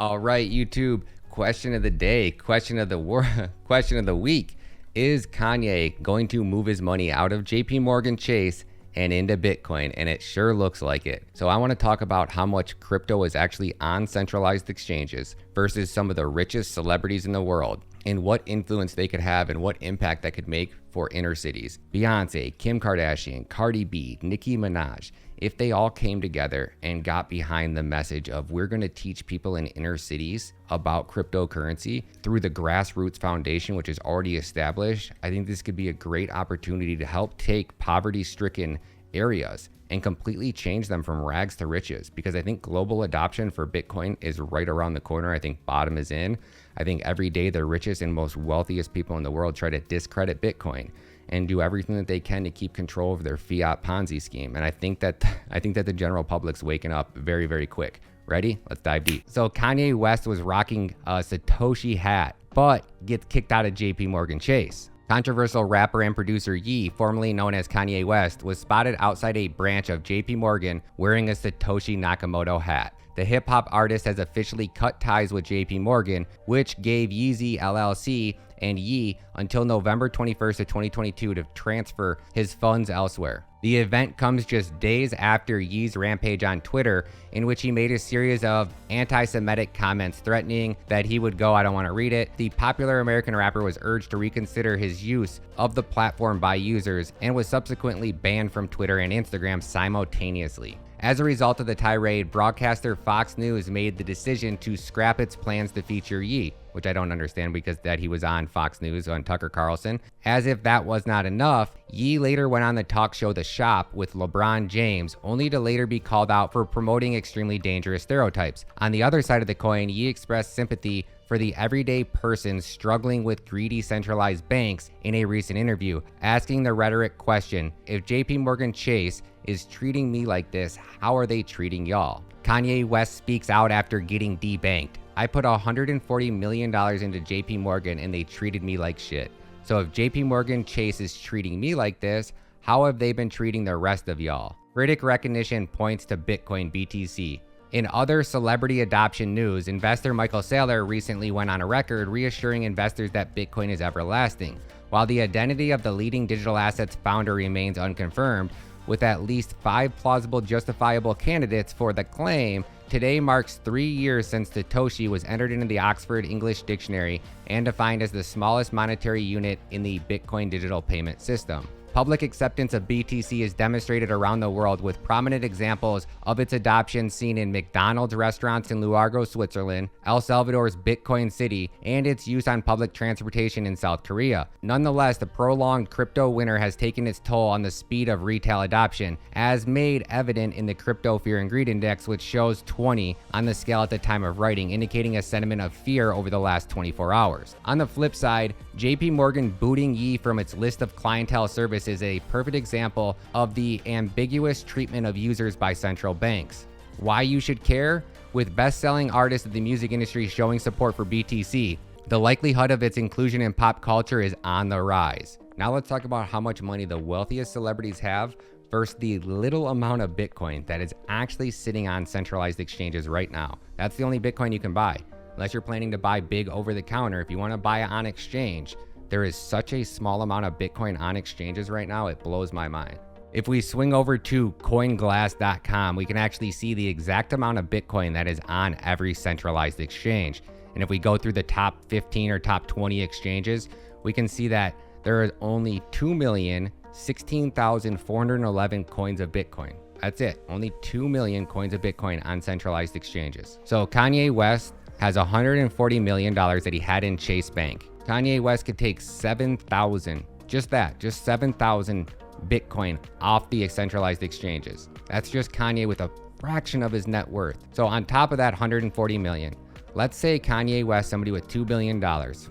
All right, YouTube, question of the day, question of the question of the week. Is Kanye going to move his money out of JP Morgan Chase and into Bitcoin? And it sure looks like it. So I want to talk about how much crypto is actually on centralized exchanges versus some of the richest celebrities in the world, and what influence they could have and what impact that could make for inner cities. Beyonce, Kim Kardashian, Cardi B, Nicki Minaj, if they all came together and got behind the message of we're going to teach people in inner cities about cryptocurrency through the grassroots foundation, which is already established, I think this could be a great opportunity to help take poverty-stricken areas and completely change them from rags to riches, because I think global adoption for Bitcoin is right around the corner. I think bottom is in. I think every day the richest and most wealthiest people in the world try to discredit Bitcoin and do everything that they can to keep control of their fiat Ponzi scheme. And I think that the general public's waking up very, very quick. Ready? Let's dive deep. So Kanye West was rocking a Satoshi hat, but gets kicked out of JP Morgan Chase. Controversial rapper and producer Ye, formerly known as Kanye West, was spotted outside a branch of JP Morgan wearing a Satoshi Nakamoto hat. The hip-hop artist has officially cut ties with JP Morgan, which gave Yeezy LLC and Ye until November 21st of 2022 to transfer his funds elsewhere. The event comes just days after Ye's rampage on Twitter, in which he made a series of anti-Semitic comments threatening that he would go, I don't want to read it. The popular American rapper was urged to reconsider his use of the platform by users and was subsequently banned from Twitter and Instagram simultaneously. As a result of the tirade, broadcaster Fox News made the decision to scrap its plans to feature Ye, which I don't understand because that he was on Fox News on Tucker Carlson. As if that was not enough, Ye later went on the talk show The Shop with LeBron James, only to later be called out for promoting extremely dangerous stereotypes. On the other side of the coin, Ye expressed sympathy for the everyday person struggling with greedy centralized banks in a recent interview, asking the rhetoric question, if JP Morgan Chase is treating me like this, how are they treating y'all? Kanye West speaks out after getting debanked. I put $140 million into JP Morgan and they treated me like shit. So if JP Morgan Chase is treating me like this, how have they been treating the rest of y'all? Critic recognition points to Bitcoin BTC. In other celebrity adoption news, investor Michael Saylor recently went on a record reassuring investors that Bitcoin is everlasting. While the identity of the leading digital assets founder remains unconfirmed, with at least 5 plausible justifiable candidates for the claim, today marks 3 years since Satoshi was entered into the Oxford English Dictionary and defined as the smallest monetary unit in the Bitcoin digital payment system. Public acceptance of BTC is demonstrated around the world, with prominent examples of its adoption seen in McDonald's restaurants in Largo, Switzerland, El Salvador's Bitcoin City, and its use on public transportation in South Korea. Nonetheless, the prolonged crypto winter has taken its toll on the speed of retail adoption, as made evident in the Crypto Fear and Greed Index, which shows 20 on the scale at the time of writing, indicating a sentiment of fear over the last 24 hours. On the flip side, JP Morgan booting Ye from its list of clientele services is a perfect example of the ambiguous treatment of users by central banks. Why you should care? With best-selling artists of the music industry showing support for BTC, the likelihood of its inclusion in pop culture is on the rise. Now let's talk about how much money the wealthiest celebrities have versus the little amount of Bitcoin that is actually sitting on centralized exchanges right now. That's the only Bitcoin you can buy, unless you're planning to buy big over the counter. If you want to buy it on exchange, there is such a small amount of Bitcoin on exchanges right now, it blows my mind. If we swing over to coinglass.com, we can actually see the exact amount of Bitcoin that is on every centralized exchange. And if we go through the top 15 or top 20 exchanges, we can see that there is only 2,016,411 coins of Bitcoin. That's it. Only 2 million coins of Bitcoin on centralized exchanges. So Kanye West has $140 million that he had in Chase Bank. Kanye West could take 7,000, just 7,000 Bitcoin off the centralized exchanges. That's just Kanye with a fraction of his net worth. So on top of that 140 million, let's say Kanye West, somebody with $2 billion,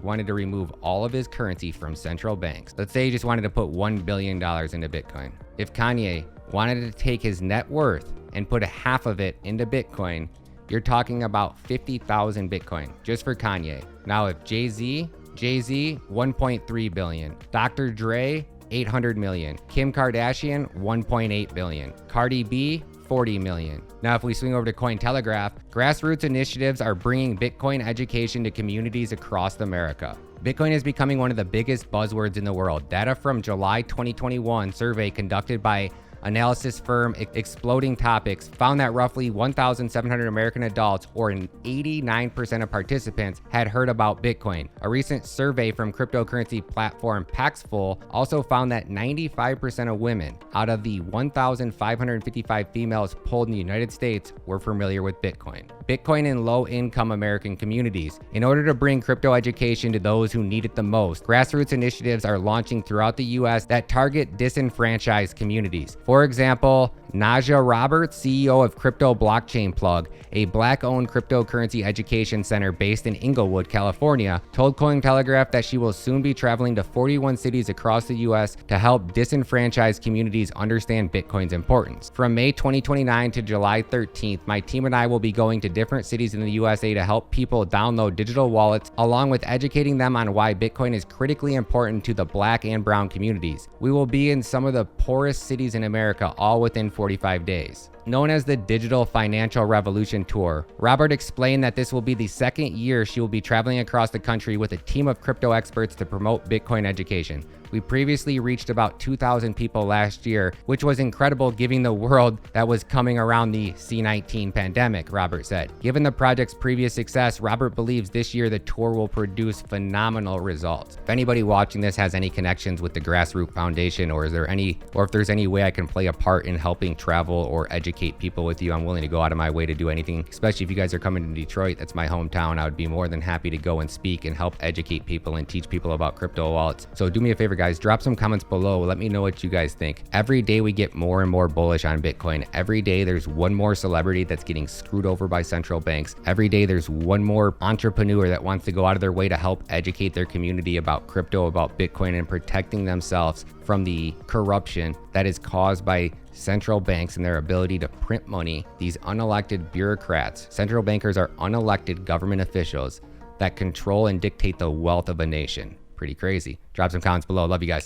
wanted to remove all of his currency from central banks. Let's say he just wanted to put $1 billion into Bitcoin. If Kanye wanted to take his net worth and put half of it into Bitcoin, you're talking about 50,000 Bitcoin just for Kanye. Now, if Jay-Z, 1.3 billion. Dr. Dre, 800 million. Kim Kardashian, 1.8 billion. Cardi B, 40 million. Now, if we swing over to Cointelegraph, grassroots initiatives are bringing Bitcoin education to communities across America. Bitcoin is becoming one of the biggest buzzwords in the world. Data from July 2021 survey conducted by analysis firm Exploding Topics found that roughly 1,700 American adults, or 89% of participants, had heard about Bitcoin. A recent survey from cryptocurrency platform Paxful also found that 95% of women out of the 1,555 females polled in the United States were familiar with Bitcoin. Bitcoin in low-income American communities. In order to bring crypto education to those who need it the most, grassroots initiatives are launching throughout the U.S. that target disenfranchised communities. For example, Naja Roberts, CEO of Crypto Blockchain Plug, a Black-owned cryptocurrency education center based in Inglewood, California, told Cointelegraph that she will soon be traveling to 41 cities across the U.S. to help disenfranchised communities understand Bitcoin's importance. From May 2029 to July 13th, my team and I will be going to different cities in the USA to help people download digital wallets, along with educating them on why Bitcoin is critically important to the Black and Brown communities. We will be in some of the poorest cities in America, all within 45 days. Known as the Digital Financial Revolution Tour, Robert explained that this will be the second year she will be traveling across the country with a team of crypto experts to promote Bitcoin education. We previously reached about 2,000 people last year, which was incredible given the world that was coming around the C-19 pandemic, Robert said. Given the project's previous success, Robert believes this year the tour will produce phenomenal results. If anybody watching this has any connections with the Grassroots Foundation, or if there's any way I can play a part in helping travel or educate people with you, I'm willing to go out of my way to do anything, especially if you guys are coming to Detroit. That's my hometown. I would be more than happy to go and speak and help educate people and teach people about crypto wallets. So do me a favor, guys, drop some comments below. Let me know what you guys think. Every day we get more and more bullish on Bitcoin. Every day there's one more celebrity that's getting screwed over by central banks. Every day there's one more entrepreneur that wants to go out of their way to help educate their community about crypto, about Bitcoin, and protecting themselves from the corruption that is caused by central banks and their ability to print money. These unelected bureaucrats, central bankers are unelected government officials that control and dictate the wealth of a nation. Pretty crazy. Drop some comments below. Love you guys.